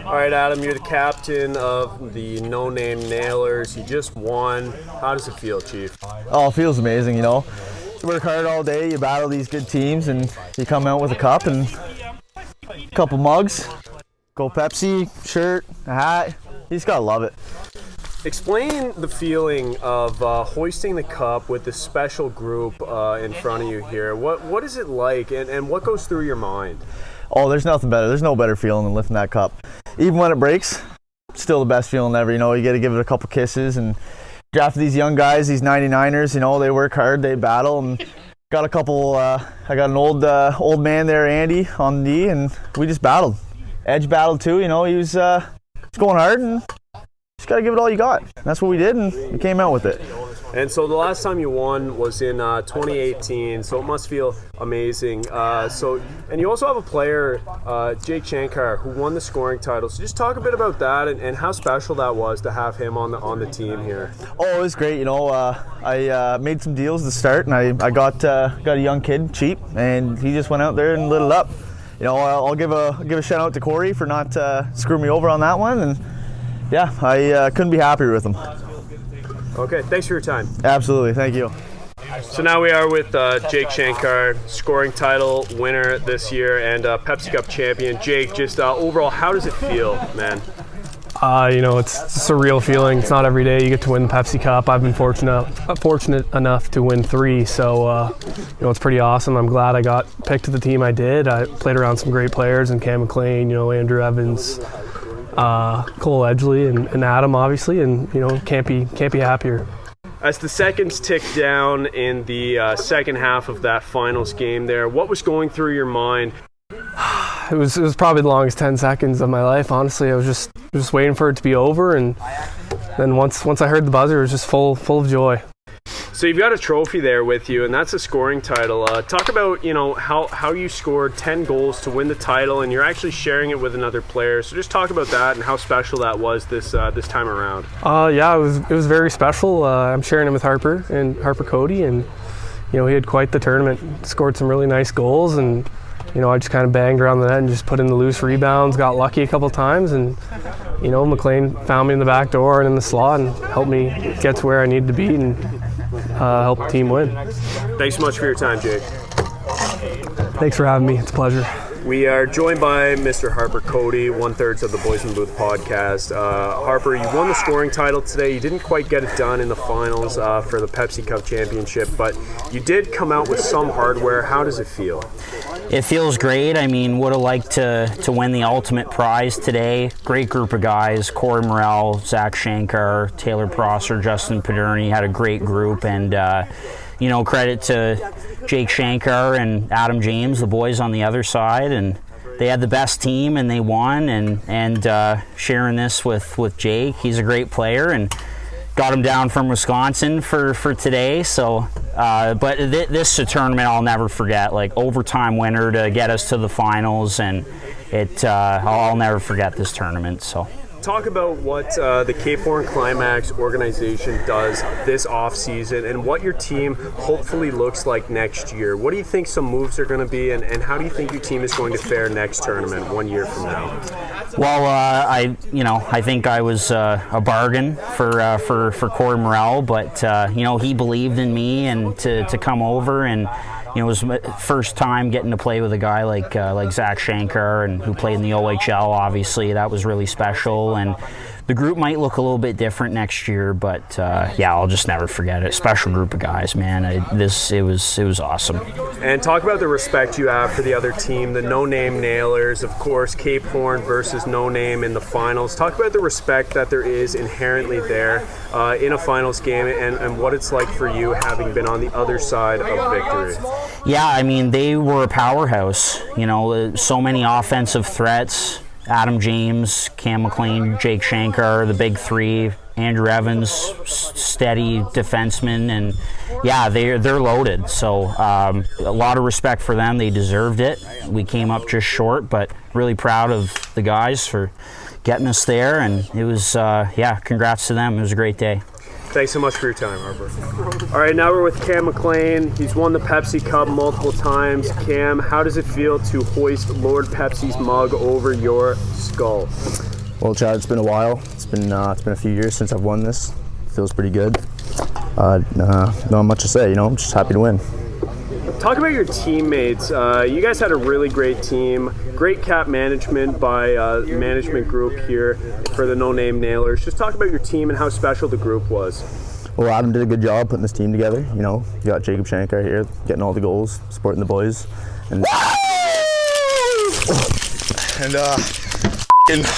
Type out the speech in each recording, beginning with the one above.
All right, Adam, you're the captain of the No Name Nailers. You just won. How does it feel, Chief? Oh, it feels amazing, you know. You work hard all day, you battle these good teams, and you come out with a cup and a couple mugs, go Pepsi, shirt, a hat. You just gotta love it. Explain the feeling of hoisting the cup with this special group in front of you here. What is it like, and what goes through your mind? Oh, there's nothing better. There's no better feeling than lifting that cup. Even when it breaks, still the best feeling ever. You know, you got to give it a couple kisses. And after these young guys, these 99ers, you know, they work hard, they battle, and got a couple. I got an old man there, Andy, on the knee, and we just battled. Edge battled too. You know, he was going hard, and just got to give it all you got. And that's what we did, and we came out with it. And so the last time you won was in 2018, so it must feel amazing. And you also have a player, Jake Shankar, who won the scoring title. So just talk a bit about that and how special that was to have him on the team here. Oh, it was great. You know, I made some deals to start, and I got a young kid, cheap, and he just went out there and lit it up. You know, I'll give a shout out to Corey for not screwing me over on that one, and yeah, I couldn't be happier with him. Okay, thanks for your time. Absolutely, thank you. So now we are with Jake Shankar, scoring title winner this year and Pepsi Cup champion. Jake, just overall, how does it feel, man? You know, it's a surreal feeling. It's not every day you get to win the Pepsi Cup. I've been fortunate enough to win 3, so you know, it's pretty awesome. I'm glad I got picked to the team I did. I played around some great players, and Cam McLean, you know, Andrew Evans, Cole Edgley, and Adam, obviously, and you know, can't be happier. As the seconds tick down in the second half of that finals game there, what was going through your mind? It was probably the longest 10 seconds of my life, honestly. I was just waiting for it to be over, and then once I heard the buzzer, it was just full of joy. So you've got a trophy there with you, and that's a scoring title. Talk about, you know, how you scored 10 goals to win the title, and you're actually sharing it with another player. So just talk about that and how special that was this time around. Yeah, it was very special. I'm sharing it with Harper and Harper Cotie, and you know, he had quite the tournament. Scored some really nice goals, and you know, I just kind of banged around the net and just put in the loose rebounds. Got lucky a couple times, and you know, McLean found me in the back door and in the slot and helped me get to where I needed to be and help the team win. Thanks so much for your time, Jake. Thanks for having me. It's a pleasure. We are joined by Mr. Harper Cotie, 1/3 of the Boys in the Booth podcast. Harper, you won the scoring title today. You didn't quite get it done in the finals for the Pepsi Cup Championship, but you did come out with some hardware. How does it feel? It feels great. I mean, would have liked to win the ultimate prize today. Great group of guys. CORY, MORRELL, Zach Shankar, Taylor PROSSERT, Justin Paderni had a great group, and you know, credit to Jake Shankar and Adam James, the boys on the other side, and they had the best team and they won, and sharing this with Jake. He's a great player and got him down from Wisconsin for today. So, but this tournament I'll never forget. Like, overtime winner to get us to the finals, and I'll never forget this tournament. So. Talk about what the Cape Horn CLIMAX organization does this off-season and what your team hopefully looks like next year. What do you think some moves are going to be, and how do you think your team is going to fare next tournament 1 year from now? Well, I think I was a bargain for CORY MORRELL, but you know, he believed in me and to come over, and you know, it was my first time getting to play with a guy like Zach Shankar, and who played in the OHL. Obviously, that was really special, and the group might look a little bit different next year, but yeah, I'll just never forget it. Special group of guys, man. It was awesome. And talk about the respect you have for the other team, the No Name Nailers, of course, Cape Horn versus No Name in the finals. Talk about the respect that there is inherently there in a finals game, and what it's like for you having been on the other side of victory. Yeah, I mean, they were a powerhouse. You know, so many offensive threats. Adam James, Cam McLean, Jake Shankar, the big three, Andrew Evans, steady defenseman, and yeah, they're loaded. So a lot of respect for them. They deserved it. We came up just short, but really proud of the guys for getting us there, and it was, yeah, congrats to them. It was a great day. Thanks so much for your time, Harper. All right, now we're with Cam McLean. He's won the Pepsi Cup multiple times. Cam, how does it feel to hoist Lord Pepsi's mug over your skull? Well, Chad, it's been a while. It's been a few years since I've won this. Feels pretty good. Not much to say, you know. I'm just happy to win. Talk about your teammates. You guys had a really great team. Great cap management by management group here for the No Name Nailers. Just talk about your team and how special the group was. Well, Adam did a good job putting this team together. You know, you got Jacob Shankar here, getting all the goals, supporting the boys, and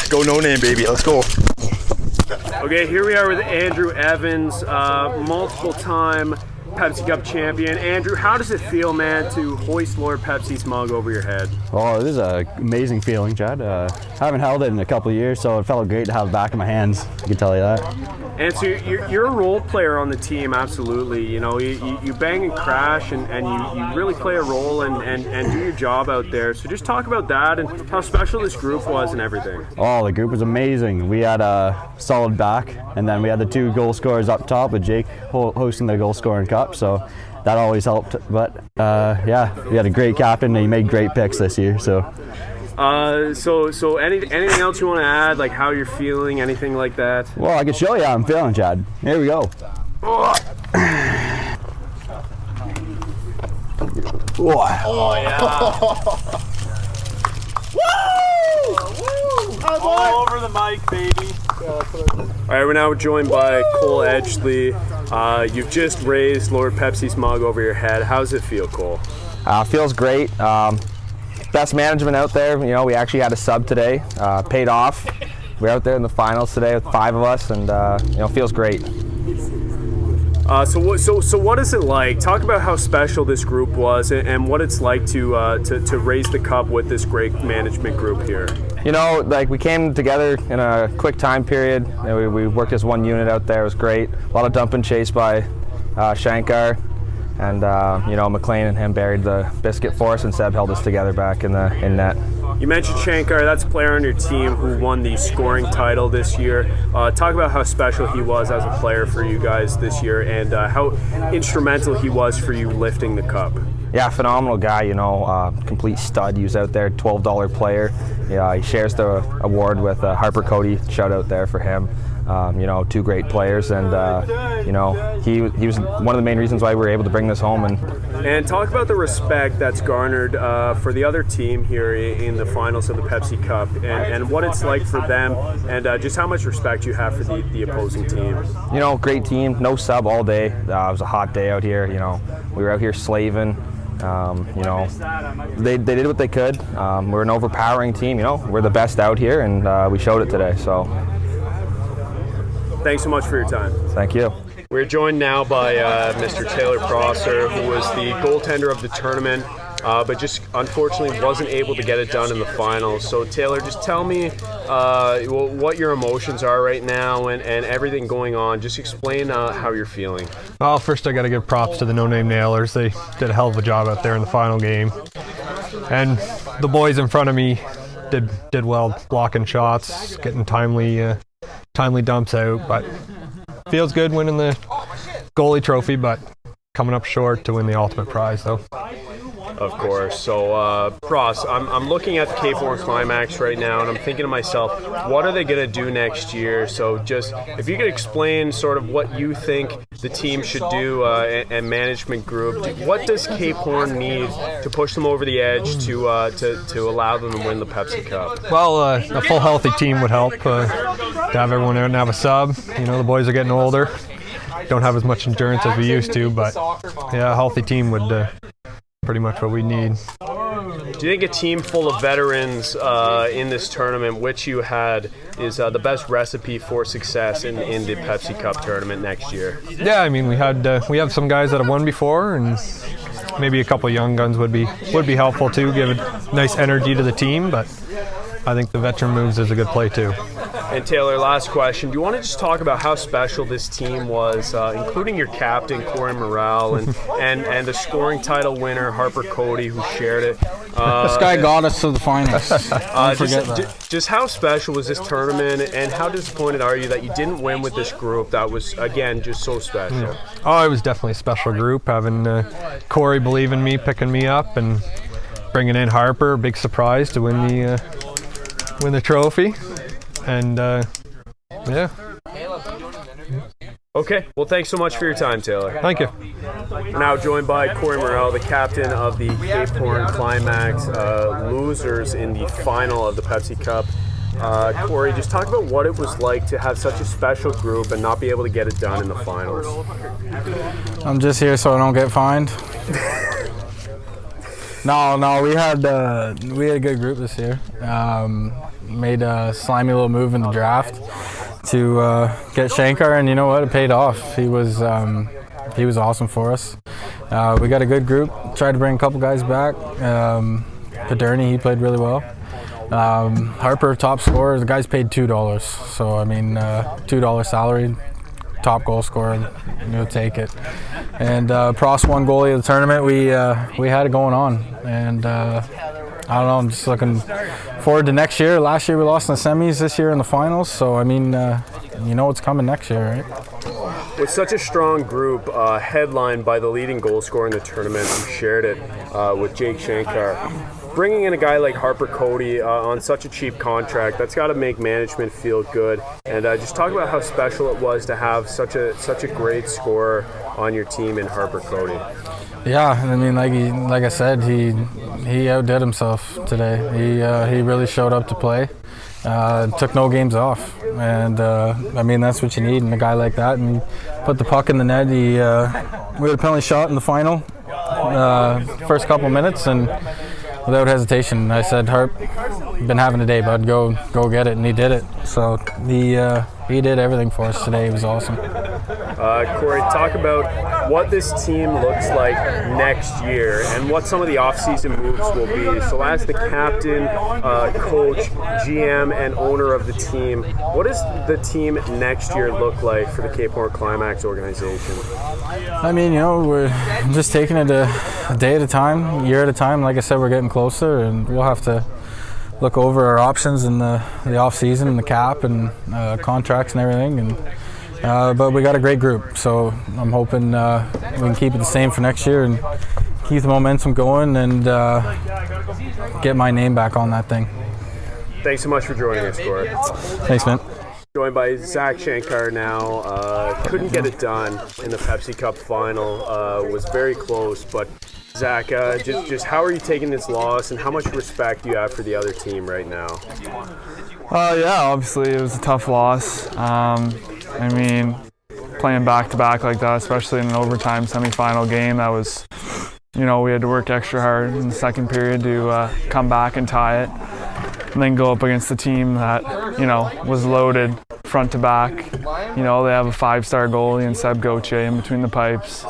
go No Name, baby. Let's go. Okay, here we are with Andrew Evans, multiple-time Pepsi Cup champion. Andrew, how does it feel, man, to hoist Lord Pepsi's mug over your head? Oh, it is an amazing feeling, Chad. I haven't held it in a couple of years, so it felt great to have it back in my hands. I can tell you that. And so you're a role player on the team, absolutely. You know, you bang and crash, and you really play a role and do your job out there. So just talk about that and how special this group was and everything. Oh, the group was amazing. We had a solid back, and then we had the two goal scorers up top with Jake hosting the goal scoring cup, so that always helped. But yeah, we had a great captain, and he made great picks this year. So anything else you want to add, like how you're feeling, anything like that? Well, I can show you how I'm feeling, Chad. Here we go. Oh yeah. All over the mic, baby. All right, we're now joined by Cole Edgley. You've just raised Lord Pepsi's mug over your head. How does it feel, Cole? Feels great. Best management out there. You know, we actually had a sub today. Paid off. We're out there in the finals today with 5 of us, and you know, feels great. So what is it like? Talk about how special this group was and what it's like to raise the cup with this great management group here. You know, like we came together in a quick time period. You know, we worked as one unit out there. It was great. A lot of dump and chase by Shankar, and you know, McLean and him buried the biscuit for us, and Seb held us together back in net. You mentioned Shankar, that's a player on your team who won the scoring title this year. Talk about how special he was as a player for you guys this year, and how instrumental he was for you lifting the cup. Yeah, phenomenal guy, you know, complete stud. He was out there, $12 player. Yeah, he shares the award with Harper Cody. Shout out there for him. You know, 2 great players, and you know, he was one of the main reasons why we were able to bring this home. And talk about the respect that's garnered for the other team here in the finals of the Pepsi Cup, and what it's like for them, and just how much respect you have for the opposing team. You know, great team, no sub all day. It was a hot day out here. You know, we were out here slaving. You know, they did what they could. We're an overpowering team. You know, we're the best out here, and we showed it today. So. Thanks so much for your time. Thank you. We're joined now by Mr. Taylor Prosser, who was the goaltender of the tournament, but just unfortunately wasn't able to get it done in the finals. So Taylor, just tell me what your emotions are right now and everything going on. Just explain how you're feeling. Well, first I got to give props to the No Name Nailers. They did a hell of a job out there in the final game. And the boys in front of me did well blocking shots, getting timely dumps out, but feels good winning the goalie trophy, but coming up short to win the ultimate prize though. Of course. So, Pross, I'm looking at the Cape Horn CLIMAX right now, and I'm thinking to myself, what are they going to do next year? So just, if you could explain sort of what you think the team should do and management group, what does Cape Horn need to push them over the edge to allow them to win the Pepsi Cup? Well, a full healthy team would help, to have everyone out and have a sub. You know, the boys are getting older, don't have as much endurance as we used to, but yeah, a healthy team would pretty much what we need. Do you think a team full of veterans in this tournament, which you had, is the best recipe for success in the Pepsi Cup tournament next year? Yeah, I mean, we have some guys that have won before, and maybe a couple young guns would be helpful too, give a nice energy to the team, but I think the veteran moves is a good play too. And Taylor, last question. Do you want to just talk about how special this team was, including your captain, CORY, and the scoring title winner, Harper Cody, who shared it? This guy got us to the finals. Don't forget that. Just how special was this tournament, and how disappointed are you that you didn't win with this group that was, again, just so special? Oh, it was definitely a special group, having Corey believe in me, picking me up, and bringing in Harper, big surprise to win the trophy. And yeah. Okay, well, thanks so much for your time, Taylor. Thank you. We're now joined by Cory Morrell, the captain of the Cape Horn CLIMAX, losers in the final of the Pepsi Cup. Cory, just talk about what it was like to have such a special group and not be able to get it done in the finals. I'm just here so I don't get fined. No, we had a good group this year. Made a slimy little move in the draft to get Shankar, and you know what? It paid off. He was awesome for us. We got a good group. Tried to bring a couple guys back. Paderni, he played really well. Harper, top scorer. The guy's paid $2, so I mean, $2 salary, top goal scorer. You'll take it. And Pross won goalie of the tournament. We had it going on, and I don't know. I'm just looking forward to next year. Last year we lost in the semis. This year in the finals. So I mean, you know what's coming next year, right? With such a strong group, headlined by the leading goal scorer in the tournament, who shared it with Jake Shankar, bringing in a guy like Harper Cotie on such a cheap contract, that's got to make management feel good. And just talk about how special it was to have such a great scorer on your team in Harper Cotie. Yeah, I mean, like I said, he outdid himself today. He really showed up to play. Took no games off, and I mean, that's what you need in a guy like that. And put the puck in the net. We had a penalty shot in the final, first couple minutes, and without hesitation, I said, "Harp, you've been having a day, bud. Go get it," and he did it. So he did everything for us today. It was awesome. Cory, talk about what this team looks like next year and what some of the off-season moves will be. So as the captain, coach, GM, and owner of the team, what does the team next year look like for the Cape Horn CLIMAX organization? I mean, you know, we're just taking it a day at a time, year at a time. Like I said, we're getting closer, and we'll have to look over our options in the off-season and the cap and contracts and everything. And but we got a great group, so I'm hoping we can keep it the same for next year and keep the momentum going and get my name back on that thing. Thanks so much for joining us, Cory. Thanks, man. Joined by Zach Shankar now. Couldn't get it done in the Pepsi Cup final. Was very close, but Zach, just how are you taking this loss, and how much respect do you have for the other team right now? Yeah, obviously it was a tough loss. I mean, playing back-to-back like that, especially in an overtime semifinal game, that was, you know, we had to work extra hard in the second period to come back and tie it, and then go up against the team that, you know, was loaded front to back. You know, they have a 5-star goalie in Seb Gauthier in between the pipes.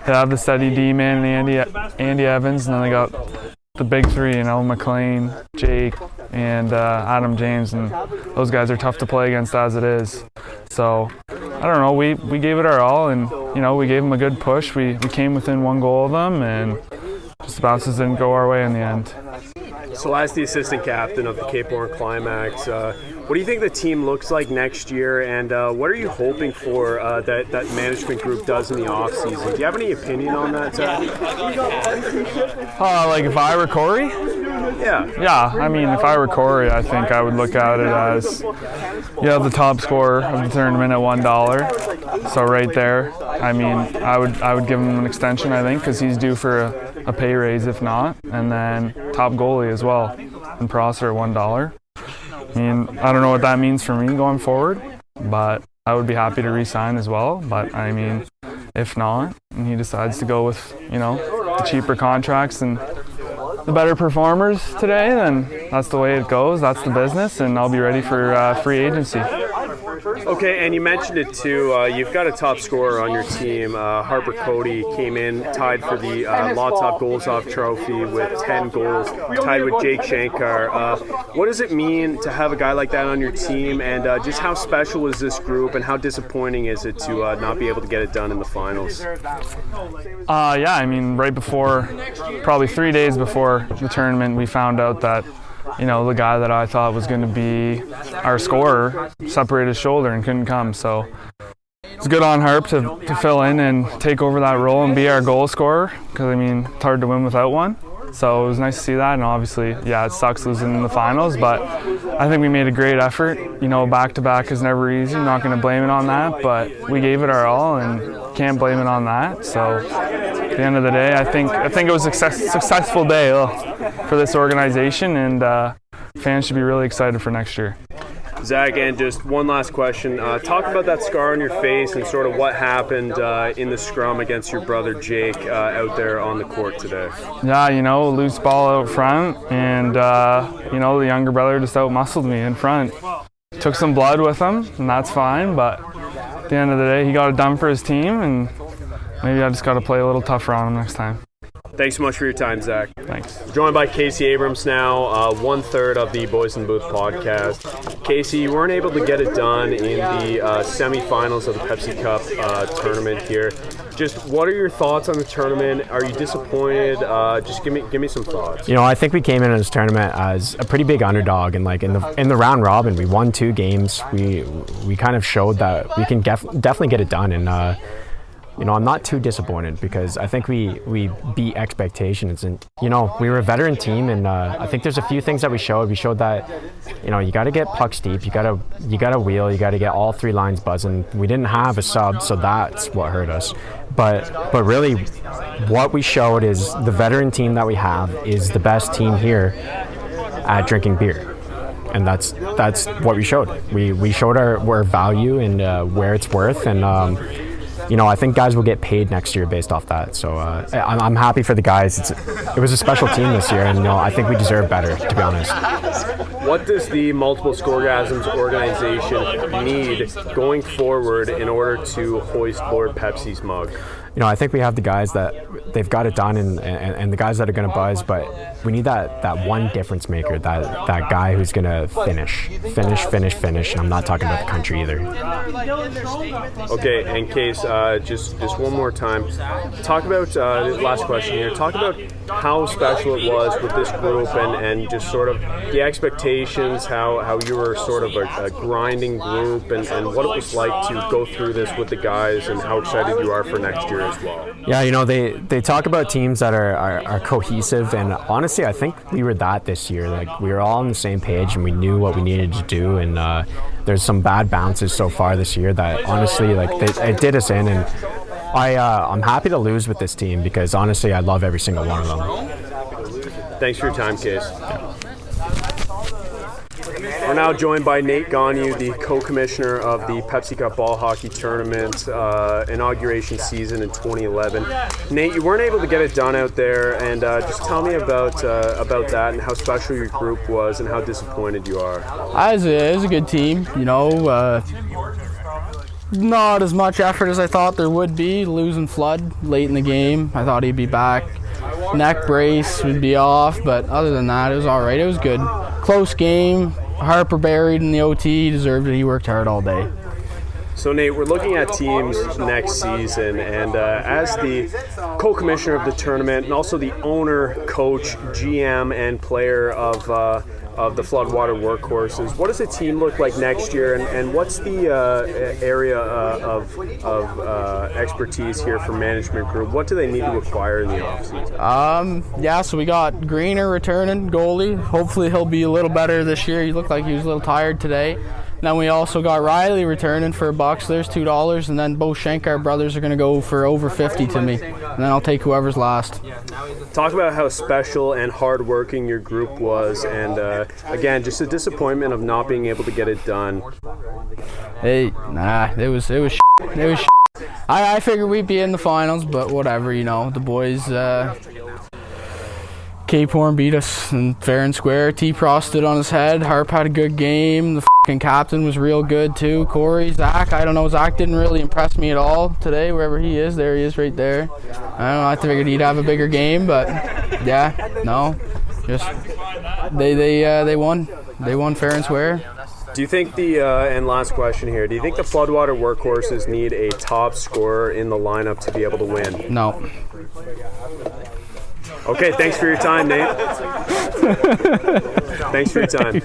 They have the steady D-man and Andy Evans, and then they got the big three, you know, McLean, Jake, and Adam James, and those guys are tough to play against as it is. So, I don't know, we gave it our all, and, you know, we gave them a good push. We came within 1 goal of them, and just the bounces didn't go our way in the end. So as the assistant captain of the Cape Horn CLIMAX, what do you think the team looks like next year, and what are you hoping for that management group does in the off-season? Do you have any opinion on that, Zach? Like if I were Cory? Yeah, I mean, if I were Cory, I think I would look at it as, you have the top scorer of the tournament at $1. So right there, I mean, I would give him an extension, I think, because he's due for a pay raise if not, and then top goalie as well, and PROSSERT at $1. I mean, I don't know what that means for me going forward, but I would be happy to re-sign as well. But I mean, if not, and he decides to go with, you know, the cheaper contracts and the better performers today, then that's the way it goes. That's the business, and I'll be ready for free agency. Okay, and you mentioned it too. You've got a top scorer on your team. Harper COTIE came in tied for the Lots Off Goals Off trophy with 10 goals, tied with Jake Shankar. What does it mean to have a guy like that on your team, and just how special is this group, and how disappointing is it to not be able to get it done in the finals? Yeah, I mean, right before, probably 3 days before the tournament, we found out that, you know, the guy that I thought was going to be our scorer separated his shoulder and couldn't come. So it's good on Harp to fill in and take over that role and be our goal scorer, because, I mean, it's hard to win without one. So it was nice to see that, and obviously, yeah, it sucks losing in the finals, but I think we made a great effort. You know, back-to-back is never easy. I'm not going to blame it on that, but we gave it our all and can't blame it on that. So at the end of the day, I think it was a successful day for this organization, and fans should be really excited for next year. Zach, and just one last question. Talk about that scar on your face and sort of what happened in the scrum against your brother Jake out there on the court today. Yeah, you know, loose ball out front, and you know, the younger brother just out-muscled me in front. Took some blood with him, and that's fine, but at the end of the day, he got it done for his team, and maybe I just got to play a little tougher on him next time. Thanks so much for your time, Zach. Thanks. Joined by Casey Abrams now, 1/3 of the Boys in the Booth podcast. Casey, you weren't able to get it done in the semifinals of the Pepsi Cup tournament here. Just what are your thoughts on the tournament? Are you disappointed? Just give me some thoughts. You know, I think we came into this tournament as a pretty big underdog, and like in the round robin, we won 2 games. We kind of showed that we can definitely get it done, and you know, I'm not too disappointed because I think we beat expectations, and you know, we were a veteran team, and I think there's a few things that we showed. We showed that, you know, you got to get pucks deep, you got to wheel, you got to get all 3 lines buzzing. We didn't have a sub, so that's what hurt us. But really, what we showed is the veteran team that we have is the best team here at drinking beer, and that's what we showed. We showed our value and where it's worth, and you know, I think guys will get paid next year based off that. So I'm happy for the guys. It was a special team this year, and you know, I think we deserve better, to be honest. What does the Multiple Scoregasms organization need going forward in order to hoist Lord Pepsi's mug? You know, I think we have the guys that they've got it done, and the guys that are going to buzz, but we need that one difference maker, that guy who's going to finish. And I'm not talking about the country either. Okay, and Case, just one more time. Talk about, last question here, talk about how special it was with this group and just sort of the expectations, how you were sort of a grinding group, and what it was like to go through this with the guys, and how excited you are for next year as well. Yeah, you know, they talk about teams that are cohesive, and honestly, I think we were that this year. Like, we were all on the same page, and we knew what we needed to do, and there's some bad bounces so far this year that honestly, like, it did us in, and I'm happy to lose with this team because honestly, I love every single one of them. Thanks for your time, Case. We're now joined by Nate GONYOU, the co-commissioner of the Pepsi Cup Ball Hockey Tournament inauguration season in 2011. Nate, you weren't able to get it done out there, and just tell me about that and how special your group was and how disappointed you are. It was a good team, you know. Not as much effort as I thought there would be. Losing Flood late in the game, I thought he'd be back. Neck brace would be off, but other than that, it was all right. It was good. Close game. Harper buried in the OT. He deserved it. He worked hard all day. So Nate, we're looking at teams next season, and as the co-commissioner of the tournament and also the owner, coach, GM, and player of the Floodwater Workhorses, what does the team look like next year, and what's the area of expertise here for management group? What do they need to acquire in the offseason? Yeah, so we got Greener returning, goalie. Hopefully he'll be a little better this year. He looked like he was a little tired today. Then we also got Riley returning for $1. So there's $2, and then both Shankar brothers are going to go for over 50 to me, and then I'll take whoever's last. Talk about how special and hard-working your group was, and again, just a disappointment of not being able to get it done. Hey, nah, it was It was I figured we'd be in the finals, but whatever, you know. The boys Cape Horn beat us and fair and square. T-Pross stood on his head. Harp had a good game. The fucking captain was real good too. Corey, Zach, I don't know. Zach didn't really impress me at all today, wherever he is. There he is right there. I don't know. I figured he'd have a bigger game, but yeah, no. Just they won. They won fair and square. Do you think and last question here, do you think the Floodwater Workhorses need a top scorer in the lineup to be able to win? No. Okay, thanks for your time, Nate. Thanks for your time.